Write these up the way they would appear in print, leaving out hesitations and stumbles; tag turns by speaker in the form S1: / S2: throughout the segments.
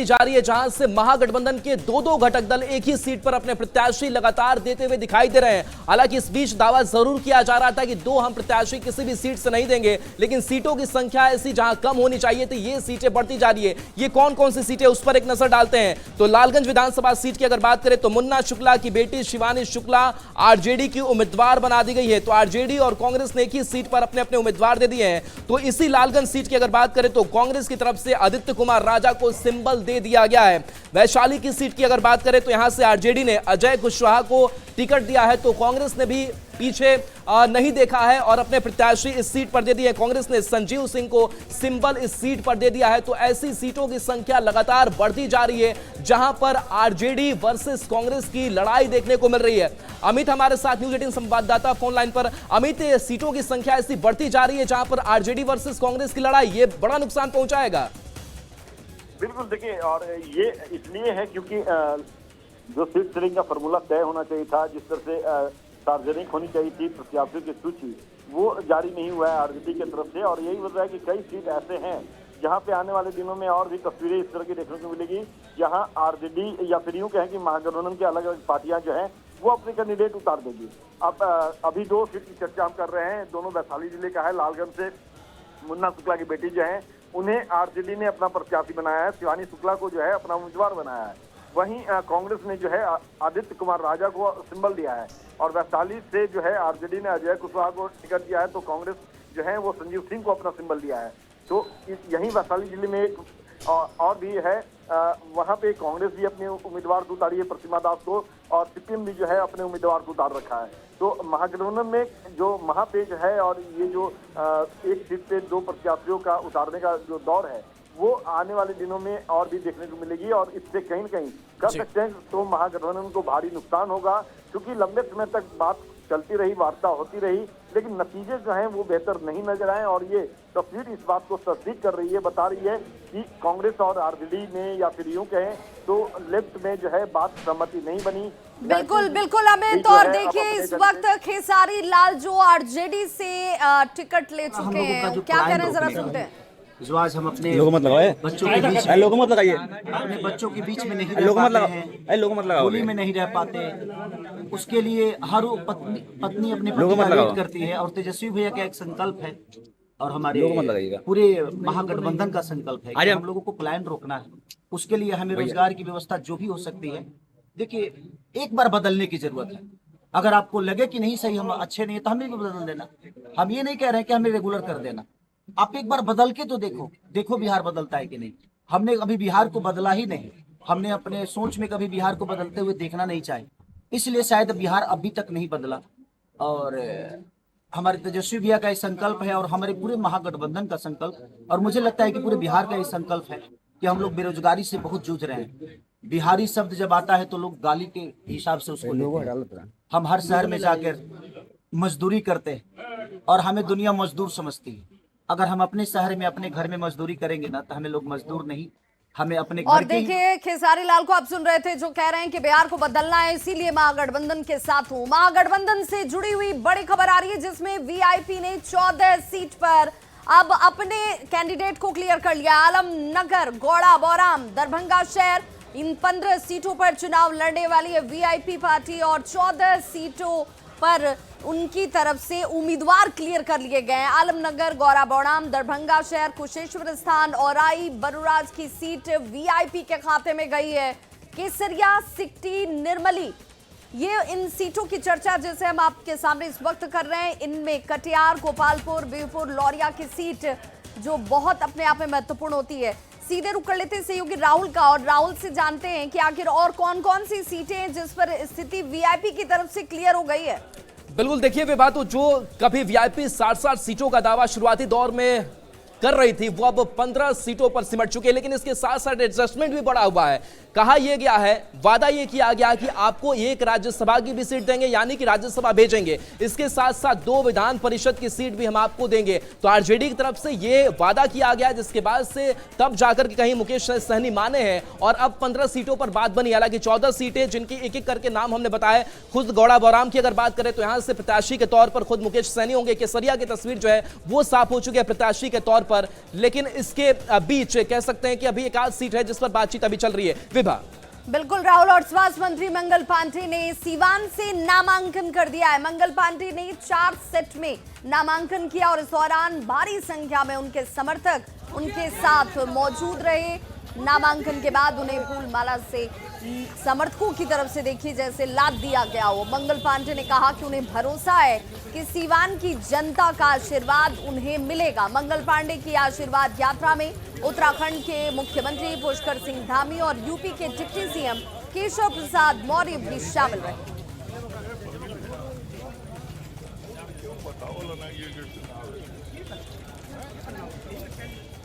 S1: बढ़ती जा रही है, जहां से महागठबंधन के दो घटक दल एक ही सीट पर अपने प्रत्याशी लगातार देते हुए दिखाई दे रहे हैं। हालांकि इस बीच दावा जरूर किया जा रहा था कि दो हम प्रत्याशी किसी भी सीट से नहीं देंगे, लेकिन सीटों की संख्या ऐसी जहां कम होनी चाहिए थी, ये सीटें बढ़ती जा रही है। ये कौन कौन सी सीटें, उस पर एक नजर डालते हैं। तो लालगंज विधानसभा सीट की अगर बात करें तो मुन्ना शुक्ला की बेटी शिवानी शुक्ला आरजेडी की उम्मीदवार बना दी गई है। तो आरजेडी और कांग्रेस ने एक ही सीट पर अपने अपने उम्मीदवार दे दिए हैं। तो इसी लालगंज सीट की अगर बात करें तो कांग्रेस की तरफ से आदित्य कुमार राजा को सिंबल दे दिया गया है। वैशाली की सीट की अगर बात करें तो यहां से आरजेडी ने अजय कुशवाहा को टिकट दिया है। तो कांग्रेस ने भी पीछे नहीं देखा है और अपने प्रत्याशी इस सीट पर दे दिए। कांग्रेस ने संजीव सिंह को सिंबल इस सीट पर दे दिया है। तो ऐसी सीटों की संख्या लगातार बढ़ती जा रही है, जहां पर आरजेडी वर्सेस कांग्रेस की लड़ाई देखने को मिल रही है। अमित हमारे साथ न्यूज 18 संवाददाता फोन लाइन पर। अमित, सीटों की संख्या ऐसी बढ़ती जा रही है जहां पर आरजेडी वर्सेस कांग्रेस की लड़ाई, ये बड़ा नुकसान पहुंचाएगा।
S2: बिल्कुल, देखिए, और ये इसलिए है क्योंकि जो सीट शेयरिंग का फॉर्मूला तय होना चाहिए था, जिस तरह से सार्वजनिक होनी चाहिए थी प्रत्याशियों की सूची, वो जारी नहीं हुआ है आरजेडी की तरफ से। और यही वजह है कि कई सीट ऐसे हैं जहां पे आने वाले दिनों में और भी तस्वीरें इस तरह की देखने को मिलेगी, जहां आरजेडी या फिर यूं कहें कि महागठबंधन की अलग अलग पार्टियां जो हैं वो अपने कैंडिडेट उतार देगी। अब अभी दो सीट की चर्चा हम कर रहे हैं, दोनों वैशाली जिले का है। लालगंज से मुन्ना शुक्ला की बेटी जो है उन्हें आरजेडी ने अपना प्रत्याशी बनाया है, शिवानी शुक्ला को जो है अपना उम्मीदवार बनाया है। वहीं कांग्रेस ने जो है आदित्य कुमार राजा को सिंबल दिया है। और वैशाली से जो है आरजेडी ने अजय कुशवाहा को टिकट दिया है, तो कांग्रेस जो है वो संजीव सिंह को अपना सिंबल दिया है। तो यहीं वैशाली जिले में एक और भी है, वहां पे कांग्रेस भी अपने उम्मीदवार को उतारी है प्रतिमा दास को, और सीपीएम भी जो है अपने उम्मीदवार को उतार रखा है। तो महागठबंधन में जो महापेच है और ये जो एक सीट पे दो प्रत्याशियों का उतारने का जो दौर है, वो आने वाले दिनों में और भी देखने को मिलेगी। और इससे कहीं न कहीं कह सकते हैं तो महागठबंधन को भारी नुकसान होगा, क्योंकि लंबे समय तक बात चलती रही, वार्ता होती रही, लेकिन नतीजे जो हैं वो बेहतर नहीं नजर आए। और ये तस्वीर इस बात को तस्दीक कर रही है, बता रही है कि कांग्रेस और आरजेडी में, या फिर यूं कहें तो लेफ्ट में जो है बात सहमति नहीं बनी।
S3: बिल्कुल बिल्कुल अमित, और देखिए इस वक्त खेसारी लाल जो आरजेडी से टिकट ले चुके हैं, क्या कह रहे हैं, जरा सुनते हैं।
S4: जो आज हम अपने
S5: लोगों मत लगाइए,
S4: बच्चों के बीच में,
S5: लोगों मत लगाइए,
S4: अपने बच्चों के बीच में नहीं रह पाते हैं,
S5: लोगों मत लगाओ,
S4: होली में नहीं रह पाते, उसके लिए हर पत्नी अपने पति का वेट करती है। और तेजस्वी भैया का एक संकल्प है और हमारे पूरे महागठबंधन का संकल्प है कि हम लोगों को पलायन रोकना है। उसके लिए हमें रोजगार की व्यवस्था जो भी हो सकती है, देखिए एक बार बदलने की जरूरत है। अगर आपको लगे कि नहीं सही, हम अच्छे नहीं है, तो हमें भी बदल देना। हम ये नहीं कह रहे हैं कि हमें रेगुलर कर देना, आप एक बार बदल के तो देखो बिहार बदलता है कि नहीं। हमने अभी बिहार को बदला ही नहीं, हमने अपने सोच में कभी बिहार को बदलते हुए देखना नहीं चाहे, इसलिए शायद बिहार अभी तक नहीं बदला। और हमारे तेजस्वी भैया का ये संकल्प है और हमारे पूरे महागठबंधन का संकल्प, और मुझे लगता है कि पूरे बिहार का ये संकल्प है कि हम लोग बेरोजगारी से बहुत जूझ रहे हैं। बिहारी शब्द जब आता है तो लोग गाली के हिसाब से उसको लेते हैं। हम हर शहर में जाकर मजदूरी करते हैं और हमें दुनिया मजदूर समझती है। अगर हम अपने शहर में, अपने घर में मजदूरी करेंगे ना, तो हमें लोग मजदूर नहीं, हमें अपने घर।
S3: और देखिए खेसारी लाल को आप सुन रहे थे, जो कह रहे हैं कि बिहार को बदलना है, इसीलिए महागठबंधन के साथ हूं। महागठबंधन से जुड़ी हुई बड़ी खबर आ रही है, जिसमें वीआईपी ने 14 सीट पर अब अपने कैंडिडेट को क्लियर कर लिया। आलमनगर, गौड़ा, बौराम, दरभंगा शहर, इन 15 सीटों पर चुनाव लड़ने वाली है वीआईपी पार्टी, और 14 सीटों पर उनकी तरफ से उम्मीदवार क्लियर कर लिए गए हैं। आलमनगर, गौरा बौड़ाम, दरभंगा शहर, कुशेश्वर स्थान, औराई, बरुराज की सीट वीआईपी के खाते में गई है। केसरिया, सिकटी, निर्मली, ये इन सीटों की चर्चा जैसे हम आपके सामने इस वक्त कर रहे हैं। इनमें कटिहार, गोपालपुर, बीरपुर, लौरिया की सीट जो बहुत अपने आप में महत्वपूर्ण होती है। सीधे रुक कर लेते हैं सहयोगी राहुल का, और राहुल से जानते हैं कि आखिर और कौन कौन सी सीटें हैं जिस पर स्थिति वीआईपी की तरफ से क्लियर हो गई है।
S1: बिल्कुल, देखिए वे बात, जो कभी वीआईपी 60 सीटों का दावा शुरुआती दौर में कर रही थी, वो अब 15 सीटों पर सिमट चुके हैं। लेकिन इसके साथ साथ एडजस्टमेंट भी बड़ा हुआ है। कहा यह गया है, वादा यह किया गया कि आपको एक राज्यसभा की भी सीट देंगे, यानी कि राज्यसभा भेजेंगे। इसके साथ साथ 2 विधान परिषद की सीट भी हम आपको देंगे। तो आरजेडी की तरफ से यह वादा किया गया, जिसके बाद से तब जाकर के कहीं मुकेश सहनी माने हैं, और अब 15 सीटों पर बात बनी। हालांकि 14 सीटें जिनकी एक एक करके नाम हमने बताए। खुद गौड़ा बौराम की अगर बात करें तो यहां से प्रत्याशी के तौर पर खुद मुकेश सहनी होंगे। केसरिया की तस्वीर जो है वो साफ हो चुकी है प्रत्याशी के तौर पर, लेकिन इसके बीच कह सकते हैं कि अभी एक आध सीट है जिस पर बातचीत अभी चल रही है। विभा।
S3: बिल्कुल राहुल, और स्वास्थ्य मंत्री मंगल पांडे ने सीवान से नामांकन कर दिया है। मंगल पांडे ने 4 सेट में नामांकन किया और इस दौरान भारी संख्या में उनके समर्थक उनके साथ मौजूद रहे। नामांकन के बाद उन्हें फूल माला से समर्थकों की तरफ से देखिए जैसे लाद दिया गया हो। मंगल पांडे ने कहा कि उन्हें भरोसा है कि सीवान की जनता का आशीर्वाद उन्हें मिलेगा। मंगल पांडे की आशीर्वाद यात्रा में उत्तराखंड के मुख्यमंत्री पुष्कर सिंह धामी और यूपी के डिप्टी सीएम केशव प्रसाद मौर्य भी शामिल रहे।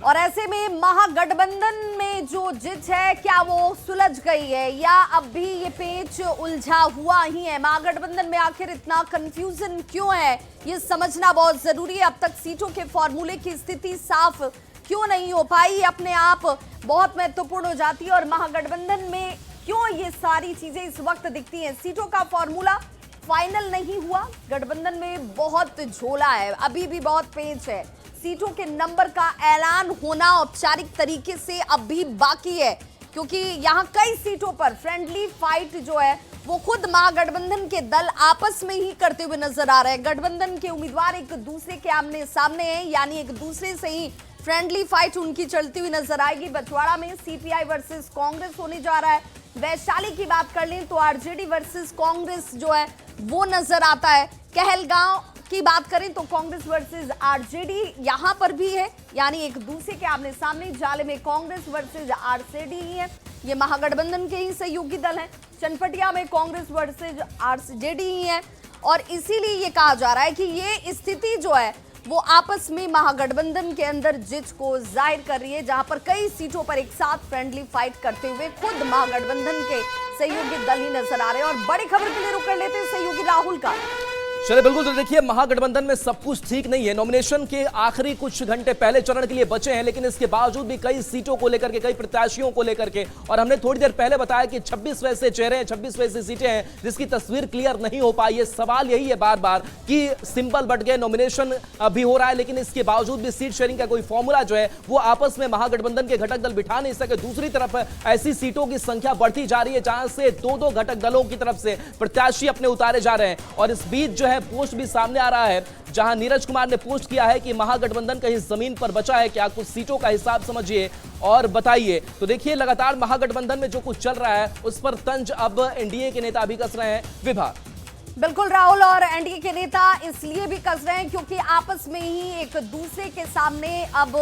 S3: और ऐसे में महागठबंधन में जो जीत है, क्या वो सुलझ गई है या अब भी ये पेच उलझा हुआ ही है? महागठबंधन में आखिर इतना कंफ्यूजन क्यों है, ये समझना बहुत जरूरी है। अब तक सीटों के फॉर्मूले की स्थिति साफ क्यों नहीं हो पाई, अपने आप बहुत महत्वपूर्ण हो जाती है। और महागठबंधन में क्यों ये सारी चीजें इस वक्त दिखती हैं? सीटों का फॉर्मूला फाइनल नहीं हुआ, गठबंधन में बहुत झोला है, अभी भी बहुत पेच है। सीटों के नंबर का ऐलान होना औपचारिक तरीके से अब भी बाकी है, क्योंकि यहाँ कई सीटों पर फ्रेंडली फाइट जो है वो खुद महागठबंधन के दल आपस में ही करते हुए नजर आ रहे हैं। गठबंधन के उम्मीदवार एक दूसरे के आमने सामने हैं, यानी एक दूसरे से ही फ्रेंडली फाइट उनकी चलती हुई नजर आएगी। बछवाड़ा में सीपीआई वर्सेस कांग्रेस होने जा रहा है। वैशाली की बात कर लें तो आरजेडी वर्सेस कांग्रेस जो है वो नजर आता है। कहलगांव की बात करें तो कांग्रेस वर्सेस आरजेडी यहां पर भी है, यानी एक दूसरे के आमने सामने। जाले में कांग्रेस वर्सेस आरजेडी ही है, ये महागठबंधन के ही सहयोगी दल हैं। चनपटिया में कांग्रेस वर्सेस आरजेडी ही है और इसीलिए ये कहा जा रहा है कि ये स्थिति जो है वो आपस में महागठबंधन के अंदर जीत को जाहिर कर रही है, जहां पर कई सीटों पर एक साथ फ्रेंडली फाइट करते हुए खुद महागठबंधन के सहयोगी दल ही नजर आ रहे हैं। और बड़ी खबर के लिए रुक कर लेते हैं सहयोगी राहुल का।
S1: चलिए बिल्कुल, तो देखिए महागठबंधन में सब कुछ ठीक नहीं है। नॉमिनेशन के आखिरी कुछ घंटे पहले चरण के लिए बचे हैं, लेकिन इसके बावजूद भी कई सीटों को लेकर के, कई प्रत्याशियों को लेकर के, और हमने थोड़ी देर पहले बताया कि 26 वैसे चेहरे हैं, 26 वैसी सीटें हैं जिसकी तस्वीर क्लियर नहीं हो पाई है। सवाल यही है बार बार कि सिंबल बट गए, नॉमिनेशन भी हो रहा है, लेकिन इसके बावजूद भी सीट शेयरिंग का कोई फॉर्मूला जो है वो आपस में महागठबंधन के घटक दल बिठा नहीं सके। दूसरी तरफ ऐसी सीटों की संख्या बढ़ती जा रही है जहां से 2-2 घटक दलों की तरफ से प्रत्याशी अपने उतारे जा रहे हैं। और इस बीच जो है पोस्ट भी सामने आ रहा है, जहां नीरज कुमार ने पोस्ट किया है कि महागठबंधन कहीं जमीन पर बचा है क्या, कुछ सीटों का हिसाब समझिए और बताइए। तो देखिए लगातार महागठबंधन में जो कुछ चल रहा है उस पर तंज अब एनडीए के नेता भी कस रहे हैं। विभा।
S3: बिल्कुल राहुल, और एनडीए के नेता इसलिए भी कस रहे हैं क्योंकि आपस में ही एक दूसरे के सामने अब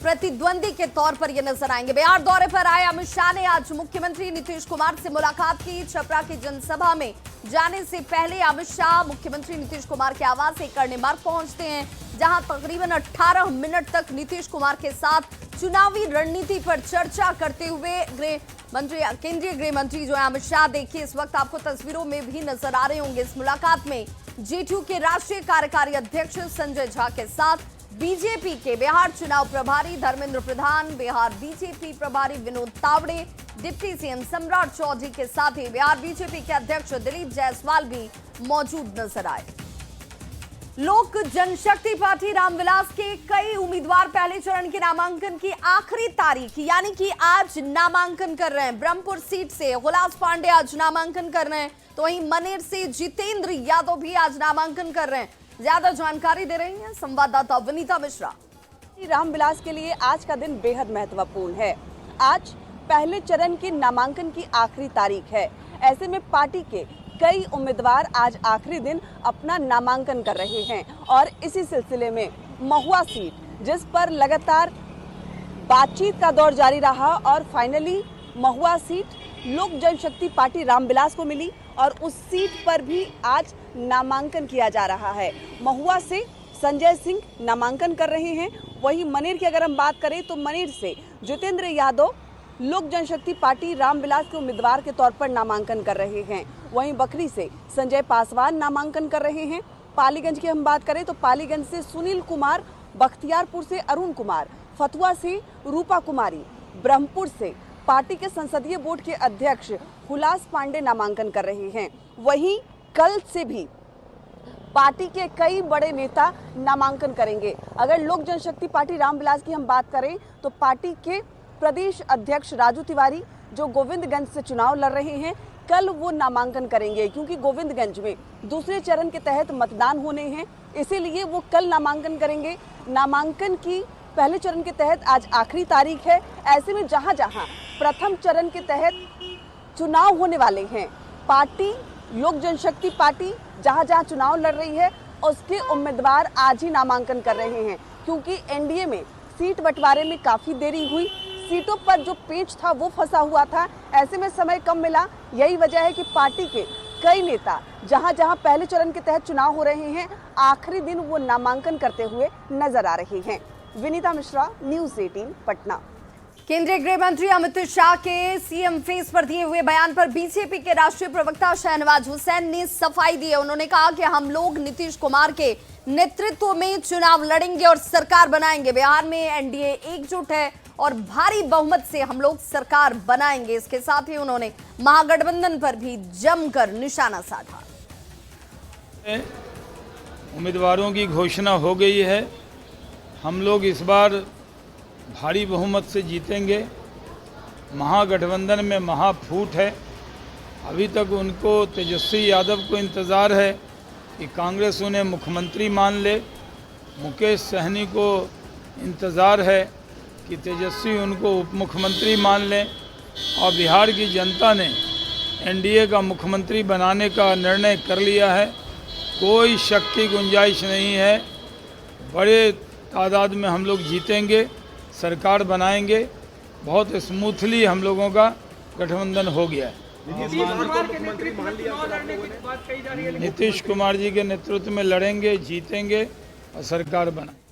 S3: प्रतिद्वंदी के तौर पर ये नजर आएंगे। बिहार दौरे पर आए अमित शाह ने आज मुख्यमंत्री नीतीश कुमार से मुलाकात की। छपरा की जनसभा में जाने से पहले अमित शाह मुख्यमंत्री नीतीश कुमार के आवास से करने मार्ग पहुंचते हैं, जहां तकरीबन 18 मिनट तक नीतीश कुमार के साथ चुनावी रणनीति पर चर्चा करते हुए केंद्रीय गृह मंत्री जो है अमित शाह, देखिए इस वक्त आपको तस्वीरों में भी नजर आ रहे होंगे। इस मुलाकात में जेडीयू के राष्ट्रीय कार्यकारी अध्यक्ष संजय झा के साथ बीजेपी के बिहार चुनाव प्रभारी धर्मेंद्र प्रधान, बिहार बीजेपी प्रभारी विनोद तावड़े, डिप्टी सीएम सम्राट चौधरी के साथ ही बिहार बीजेपी के अध्यक्ष दिलीप जायसवाल भी मौजूद नजर आए। लोक जनशक्ति पार्टी रामविलास के कई उम्मीदवार पहले चरण के नामांकन की आखिरी तारीख यानी कि आज नामांकन कर रहे हैं। ब्रह्मपुर सीट से हुलास पांडे आज नामांकन कर रहे हैं, तो वहीं मनेर से जितेंद्र यादव भी आज नामांकन कर रहे हैं। ज्यादा जानकारी दे रही हैं संवाददाता विनीता मिश्रा।
S5: रामविलास के लिए आज का दिन बेहद महत्वपूर्ण है। आज पहले चरण के नामांकन की आखिरी तारीख है। ऐसे में पार्टी के कई उम्मीदवार आज आखिरी दिन अपना नामांकन कर रहे हैं और इसी सिलसिले में महुआ सीट, जिस पर लगातार बातचीत का दौर जारी रहा और फाइनली महुआ सीट लोक जनशक्ति पार्टी रामविलास को मिली और उस सीट पर भी आज नामांकन किया जा रहा है। महुआ से संजय सिंह नामांकन कर रहे हैं। वहीं मनेर की अगर हम बात करें तो मनेर से जितेंद्र यादव लोक जनशक्ति पार्टी रामविलास के उम्मीदवार के तौर पर नामांकन कर रहे हैं। वहीं बकरी से संजय पासवान नामांकन कर रहे हैं। पालीगंज की हम बात करें तो पालीगंज से सुनील कुमार, बख्तियारपुर से अरुण कुमार, फतुआ से रूपा कुमारी, ब्रह्मपुर से पार्टी के संसदीय बोर्ड के अध्यक्ष हुलास पांडे नामांकन कर रहे हैं। वहीं कल से भी पार्टी के कई बड़े नेता नामांकन करेंगे। अगर लोक जनशक्ति पार्टी रामविलास की हम बात करें तो पार्टी के प्रदेश अध्यक्ष राजू तिवारी जो गोविंदगंज से चुनाव लड़ रहे हैं, कल वो नामांकन करेंगे क्योंकि गोविंदगंज में दूसरे चरण के तहत मतदान होने हैं, इसीलिए वो कल नामांकन करेंगे। नामांकन की पहले चरण के तहत आज आखिरी तारीख है। ऐसे में जहां जहां प्रथम चरण के तहत चुनाव होने वाले हैं, पार्टी लोक जनशक्ति पार्टी जहां जहां चुनाव लड़ रही है उसके उम्मीदवार आज ही नामांकन कर रहे हैं, क्योंकि एनडीए में सीट बंटवारे में काफी देरी हुई, सीटों पर जो पेच था वो फंसा हुआ था। ऐसे में समय कम मिला, यही वजह है कि पार्टी के कई नेता जहां जहां पहले चरण के तहत चुनाव हो रहे हैं, आखिरी दिन वो नामांकन करते हुए नजर आ रहे हैं। विनीता मिश्रा, न्यूज़ 18 पटना।
S3: केंद्रीय गृह मंत्री अमित शाह के सीएम फेस पर दिए हुए बयान पर बीजेपी के राष्ट्रीय प्रवक्ता शहनवाज हुसैन ने सफाई दी है। उन्होंने कहा कि हम लोग नीतीश कुमार के नेतृत्व में चुनाव लड़ेंगे और सरकार बनाएंगे। बिहार में एनडीए एकजुट है और भारी बहुमत से हम लोग सरकार बनाएंगे। इसके साथ ही उन्होंने महागठबंधन पर भी जमकर निशाना साधा।
S6: उम्मीदवारों की घोषणा हो गई है। हम लोग इस बार भारी बहुमत से जीतेंगे। महागठबंधन में महाफूट है। अभी तक उनको तेजस्वी यादव को इंतज़ार है कि कांग्रेस उन्हें मुख्यमंत्री मान ले। मुकेश सहनी को इंतज़ार है कि तेजस्वी उनको उप मुख्यमंत्री मान लें। और बिहार की जनता ने एनडीए का मुख्यमंत्री बनाने का निर्णय कर लिया है। कोई शक की गुंजाइश नहीं है। बड़े तादाद में हम लोग जीतेंगे, सरकार बनाएंगे। बहुत स्मूथली हम लोगों का गठबंधन हो गया है। नीतीश कुमार जी के नेतृत्व में लड़ेंगे, जीतेंगे और सरकार बनाएंगे।